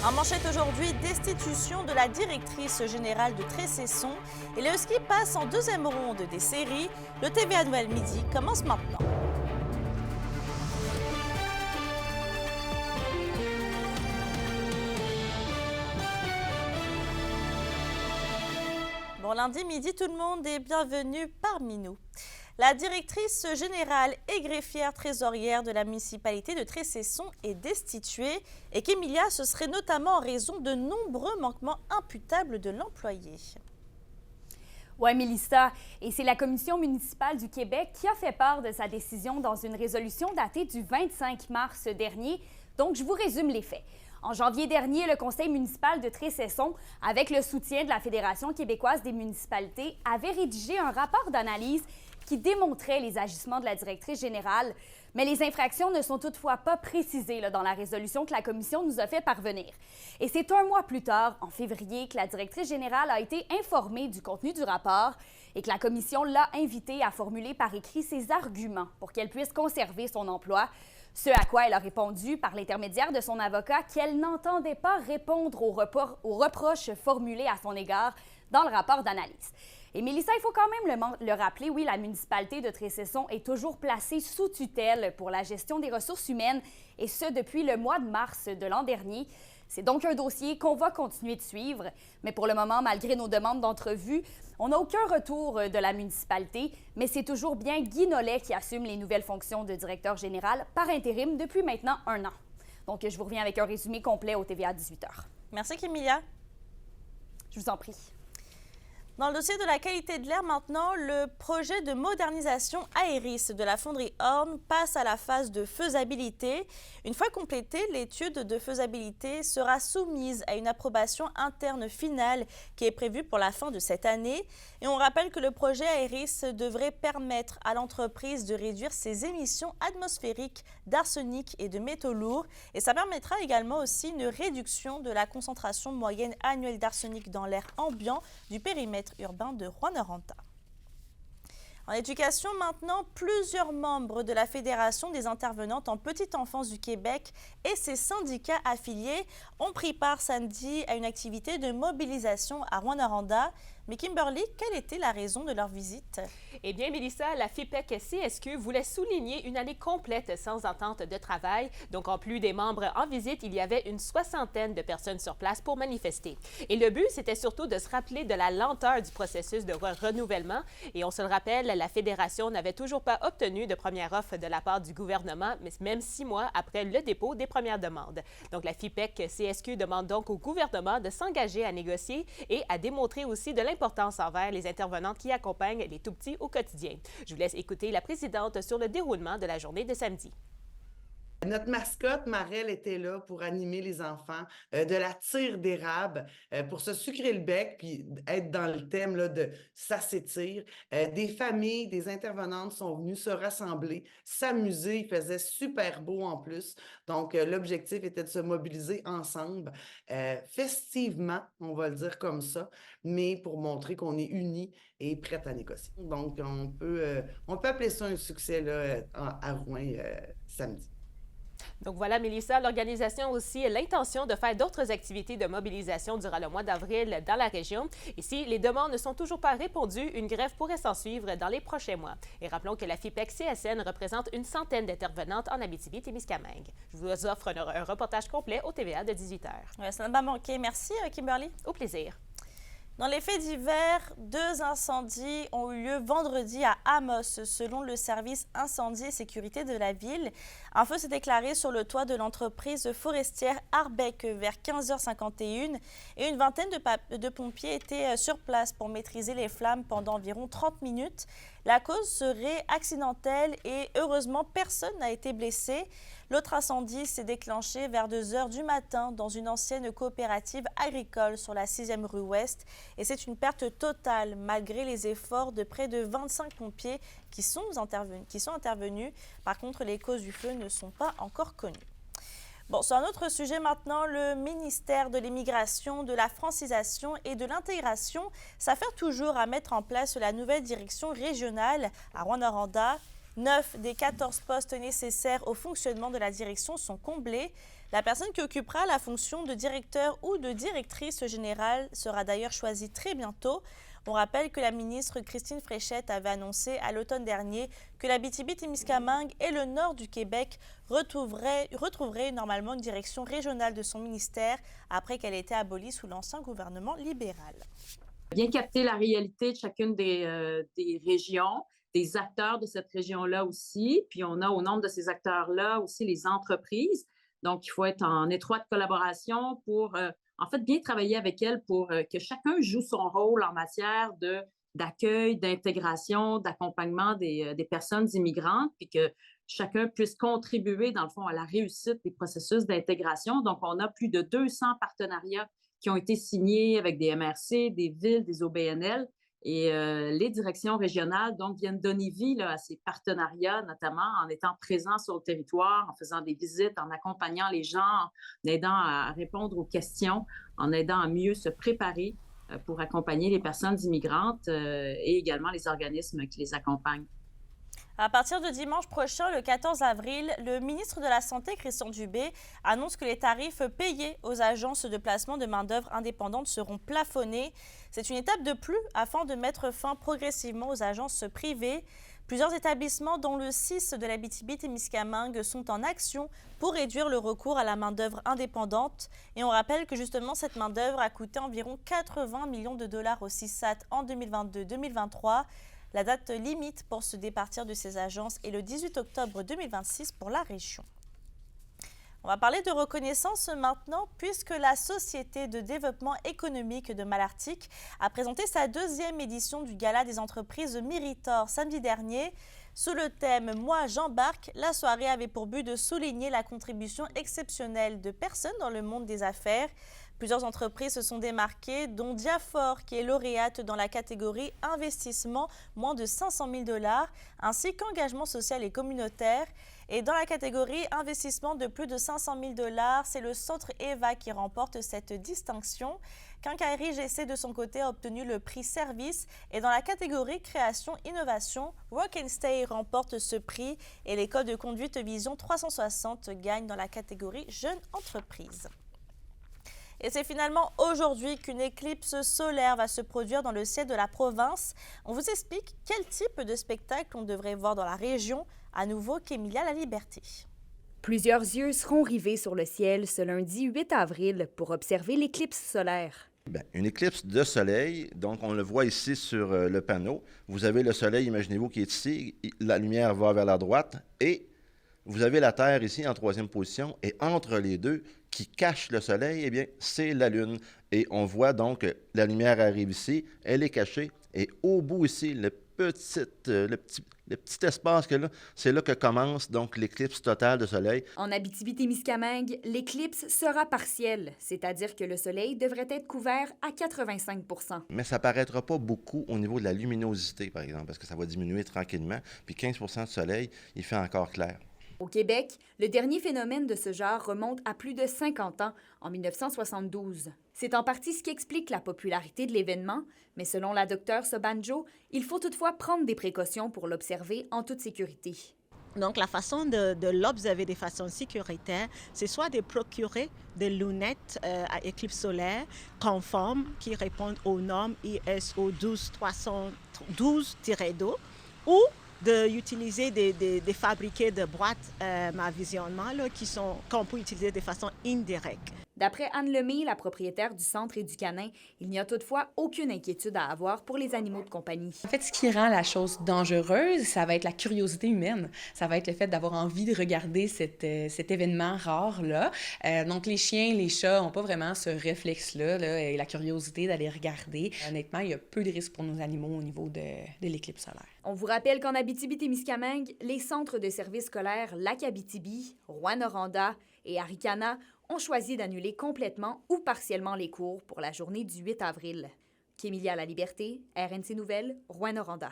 En manchette aujourd'hui, destitution de la directrice générale de Tressesson et les Huskies passent en deuxième ronde des séries. Le TVA Nouvelle Midi commence maintenant. Bon lundi midi tout le monde et bienvenue parmi nous. La directrice générale et greffière trésorière de la municipalité de Tressesson est destituée et qu'Emilia, ce serait notamment en raison de nombreux manquements imputables de l'employé. Oui, Mélissa, et c'est la Commission municipale du Québec qui a fait part de sa décision dans une résolution datée du 25 mars dernier. Donc, je vous résume les faits. En janvier dernier, le conseil municipal de Tressesson, avec le soutien de la Fédération québécoise des municipalités, avait rédigé un rapport d'analyse qui démontrait les agissements de la directrice générale. Mais les infractions ne sont toutefois pas précisées dans la résolution que la Commission nous a fait parvenir. Et c'est un mois plus tard, en février, que la directrice générale a été informée du contenu du rapport et que la Commission l'a invitée à formuler par écrit ses arguments pour qu'elle puisse conserver son emploi. Ce à quoi elle a répondu par l'intermédiaire de son avocat qu'elle n'entendait pas répondre aux reproches formulés à son égard dans le rapport d'analyse. Et Mélissa, il faut quand même le rappeler, oui, la municipalité de Tressesson est toujours placée sous tutelle pour la gestion des ressources humaines, et ce depuis le mois de mars de l'an dernier. C'est donc un dossier qu'on va continuer de suivre, mais pour le moment, malgré nos demandes d'entrevue, on n'a aucun retour de la municipalité, mais c'est toujours bien Guy Nollet qui assume les nouvelles fonctions de directeur général par intérim depuis maintenant 1 an. Donc, je vous reviens avec un résumé complet au TVA 18h. Merci, Emilia. Je vous en prie. Dans le dossier de la qualité de l'air maintenant, le projet de modernisation Aeris de la fonderie Horn passe à la phase de faisabilité. Une fois complétée, l'étude de faisabilité sera soumise à une approbation interne finale qui est prévue pour la fin de cette année. Et on rappelle que le projet Aeris devrait permettre à l'entreprise de réduire ses émissions atmosphériques d'arsenic et de métaux lourds. Et ça permettra également aussi une réduction de la concentration moyenne annuelle d'arsenic dans l'air ambiant du périmètre urbain de Rouyn-Noranda. En éducation maintenant, plusieurs membres de la Fédération des intervenantes en petite enfance du Québec et ses syndicats affiliés ont pris part samedi à une activité de mobilisation à Rouyn-Noranda. Mais Kimberly, quelle était la raison de leur visite? Eh bien, Mélissa, la FIPEC-CSQ voulait souligner une année complète sans entente de travail. Donc, en plus des membres en visite, il y avait une 60aine de personnes sur place pour manifester. Et le but, c'était surtout de se rappeler de la lenteur du processus de renouvellement. Et on se le rappelle, la Fédération n'avait toujours pas obtenu de première offre de la part du gouvernement, mais même 6 mois après le dépôt des premières demandes. Donc, la FIPEC-CSQ demande donc au gouvernement de s'engager à négocier et à démontrer aussi de l'importance envers les intervenantes qui accompagnent les tout-petits au quotidien. Je vous laisse écouter la présidente sur le déroulement de la journée de samedi. Notre mascotte, Marelle, était là pour animer les enfants de la tire d'érable, pour se sucrer le bec puis être dans le thème là, de « ça s'étire ». Des familles, des intervenantes sont venues se rassembler, s'amuser. Il faisait super beau en plus. Donc, l'objectif était de se mobiliser ensemble, festivement, on va le dire comme ça, mais pour montrer qu'on est unis et prêts à négocier. Donc, on peut appeler ça un succès là, à Rouyn samedi. Donc voilà, Mélissa, l'organisation a aussi l'intention de faire d'autres activités de mobilisation durant le mois d'avril dans la région. Et si les demandes ne sont toujours pas répondues, une grève pourrait s'en suivre dans les prochains mois. Et rappelons que la FIPEC-CSN représente une centaine d'intervenantes en Abitibi-Témiscamingue. Je vous offre un reportage complet au TVA de 18h. Ouais, ça n'a pas manqué. Merci, Kimberly. Au plaisir. Dans les faits divers, 2 incendies ont eu lieu vendredi à Amos, selon le service incendie et sécurité de la ville. Un feu s'est déclaré sur le toit de l'entreprise forestière Arbec vers 15h51 et une vingtaine de pompiers étaient sur place pour maîtriser les flammes pendant environ 30 minutes. La cause serait accidentelle et heureusement, personne n'a été blessé. L'autre incendie s'est déclenché vers 2h du matin dans une ancienne coopérative agricole sur la 6e rue Ouest. Et c'est une perte totale malgré les efforts de près de 25 pompiers qui sont intervenus. Par contre, les causes du feu ne sont pas encore connues. Bon, sur un autre sujet maintenant, le ministère de l'Immigration, de la Francisation et de l'Intégration s'affaire toujours à mettre en place la nouvelle direction régionale à Rouyn-Noranda. 9 des 14 postes nécessaires au fonctionnement de la direction sont comblés. La personne qui occupera la fonction de directeur ou de directrice générale sera d'ailleurs choisie très bientôt. On rappelle que la ministre Christine Fréchette avait annoncé à l'automne dernier que l'Abitibi-Témiscamingue et le nord du Québec retrouveraient normalement une direction régionale de son ministère après qu'elle ait été abolie sous l'ancien gouvernement libéral. Bien capter la réalité de chacune des régions, des acteurs de cette région-là aussi. Puis on a au nombre de ces acteurs-là aussi les entreprises. Donc, il faut être en étroite collaboration pour en fait, bien travailler avec elles pour que chacun joue son rôle en matière d'accueil, d'intégration, d'accompagnement des personnes immigrantes, puis que chacun puisse contribuer, dans le fond, à la réussite des processus d'intégration. Donc, on a plus de 200 partenariats qui ont été signés avec des MRC, des villes, des OBNL. Et les directions régionales donc, viennent donner vie là, à ces partenariats, notamment en étant présents sur le territoire, en faisant des visites, en accompagnant les gens, en aidant à répondre aux questions, en aidant à mieux se préparer pour accompagner les personnes immigrantes et également les organismes qui les accompagnent. À partir de dimanche prochain, le 14 avril, le ministre de la Santé, Christian Dubé, annonce que les tarifs payés aux agences de placement de main-d'œuvre indépendantes seront plafonnés. C'est une étape de plus afin de mettre fin progressivement aux agences privées. Plusieurs établissements, dont le 6 de l'Abitibi-Témiscamingue, sont en action pour réduire le recours à la main-d'œuvre indépendante. Et on rappelle que justement, cette main-d'œuvre a coûté environ 80 millions de dollars au CISAT en 2022-2023. La date limite pour se départir de ces agences est le 18 octobre 2026 pour la région. On va parler de reconnaissance maintenant puisque la Société de développement économique de Malartic a présenté sa 2e édition du Gala des entreprises Méritor samedi dernier. Sous le thème « Moi, j'embarque », la soirée avait pour but de souligner la contribution exceptionnelle de personnes dans le monde des affaires. Plusieurs entreprises se sont démarquées, dont Diafor, qui est lauréate dans la catégorie investissement moins de 500 000 $, ainsi qu'engagement social et communautaire. Et dans la catégorie investissement de plus de 500 000 $, c'est le Centre EVA qui remporte cette distinction. Quincaillerie GC, de son côté, a obtenu le prix service. Et dans la catégorie création-innovation, Rock and Stay remporte ce prix. Et l'école de conduite Vision 360 gagne dans la catégorie jeune entreprise. Et c'est finalement aujourd'hui qu'une éclipse solaire va se produire dans le ciel de la province. On vous explique quel type de spectacle on devrait voir dans la région. À nouveau, Kémilia La Liberté. Plusieurs yeux seront rivés sur le ciel ce lundi 8 avril pour observer l'éclipse solaire. Bien, une éclipse de soleil, donc on le voit ici sur le panneau. Vous avez le soleil, imaginez-vous, qui est ici. La lumière va vers la droite et vous avez la Terre ici en 3e position. Et entre les deux, qui cache le soleil, eh bien, c'est la Lune. Et on voit donc la lumière arrive ici, elle est cachée. Et au bout ici, le petit espace que là, c'est là que commence donc l'éclipse totale de soleil. En Abitibi-Témiscamingue, l'éclipse sera partielle, c'est-à-dire que le soleil devrait être couvert à 85 %. Mais ça ne paraîtra pas beaucoup au niveau de la luminosité, par exemple, parce que ça va diminuer tranquillement. Puis 15 % de soleil, il fait encore clair. Au Québec, le dernier phénomène de ce genre remonte à plus de 50 ans, en 1972. C'est en partie ce qui explique la popularité de l'événement, mais selon la docteure Sobanjo, il faut toutefois prendre des précautions pour l'observer en toute sécurité. Donc, la façon de l'observer de façon sécuritaire, c'est soit de procurer des lunettes à éclipse solaire conformes qui répondent aux normes ISO 12312-2 ou d'utiliser des fabriqués de boîtes à visionnement là, qu'on peut utiliser de façon indirecte. D'après Anne Lemay, la propriétaire du Centre Éducanin, il n'y a toutefois aucune inquiétude à avoir pour les animaux de compagnie. En fait, ce qui rend la chose dangereuse, ça va être la curiosité humaine. Ça va être le fait d'avoir envie de regarder cet événement rare-là. Donc, les chiens, les chats n'ont pas vraiment ce réflexe-là là, et la curiosité d'aller regarder. Honnêtement, il y a peu de risques pour nos animaux au niveau de l'éclipse solaire. On vous rappelle qu'en Abitibi-Témiscamingue, les centres de services scolaires Lac-Abitibi, Rouyn-Noranda et Aricana ont choisi d'annuler complètement ou partiellement les cours pour la journée du 8 avril. Kémilia La Liberté, RNC Nouvelles, Rouyn-Noranda.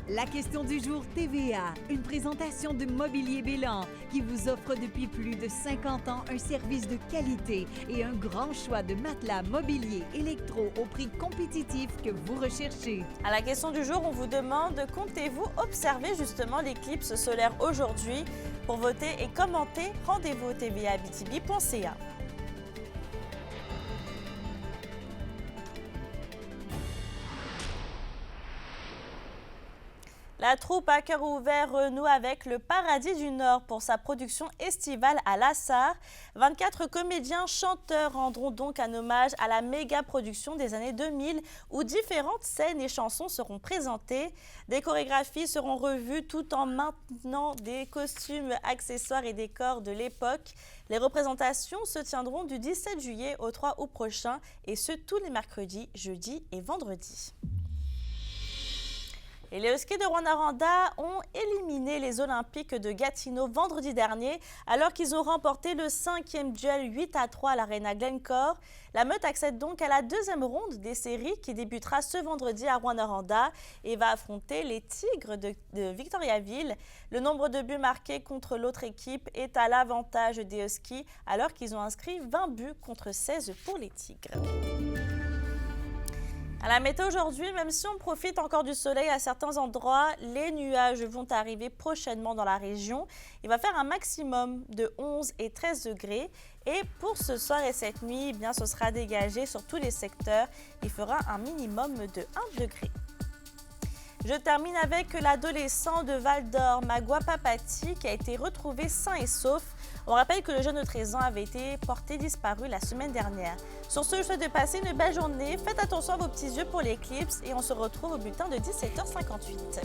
La question du jour TVA, une présentation de Mobilier Bélan qui vous offre depuis plus de 50 ans un service de qualité et un grand choix de matelas mobilier électro au prix compétitif que vous recherchez. À la question du jour, on vous demande, comptez-vous observer justement l'éclipse solaire aujourd'hui? Pour voter et commenter, rendez-vous au tvaabitibi.ca. La troupe à cœur ouvert renoue avec le Paradis du Nord pour sa production estivale à Lassar. 24 comédiens chanteurs rendront donc un hommage à la méga production des années 2000 où différentes scènes et chansons seront présentées. Des chorégraphies seront revues tout en maintenant des costumes, accessoires et décors de l'époque. Les représentations se tiendront du 17 juillet au 3 août prochain et ce tous les mercredis, jeudis et vendredis. Et les Huskies de Rwanda ont éliminé les Olympiques de Gatineau vendredi dernier alors qu'ils ont remporté le 5e duel 8-3 à l'Arena Glencore. La meute accède donc à la deuxième ronde des séries qui débutera ce vendredi à Rwanda et va affronter les Tigres de Victoriaville. Le nombre de buts marqués contre l'autre équipe est à l'avantage des Huskies alors qu'ils ont inscrit 20 buts contre 16 pour les Tigres. À la météo aujourd'hui, même si on profite encore du soleil à certains endroits, les nuages vont arriver prochainement dans la région. Il va faire un maximum de 11 et 13 degrés. Et pour ce soir et cette nuit, eh bien, ce sera dégagé sur tous les secteurs. Il fera un minimum de 1 degré. Je termine avec l'adolescent de Val-d'Or, Magua Papati, qui a été retrouvé sain et sauf. On rappelle que le jeune de 13 ans avait été porté disparu la semaine dernière. Sur ce, je souhaite de passer une belle journée. Faites attention à vos petits yeux pour l'éclipse et on se retrouve au bulletin de 17h58.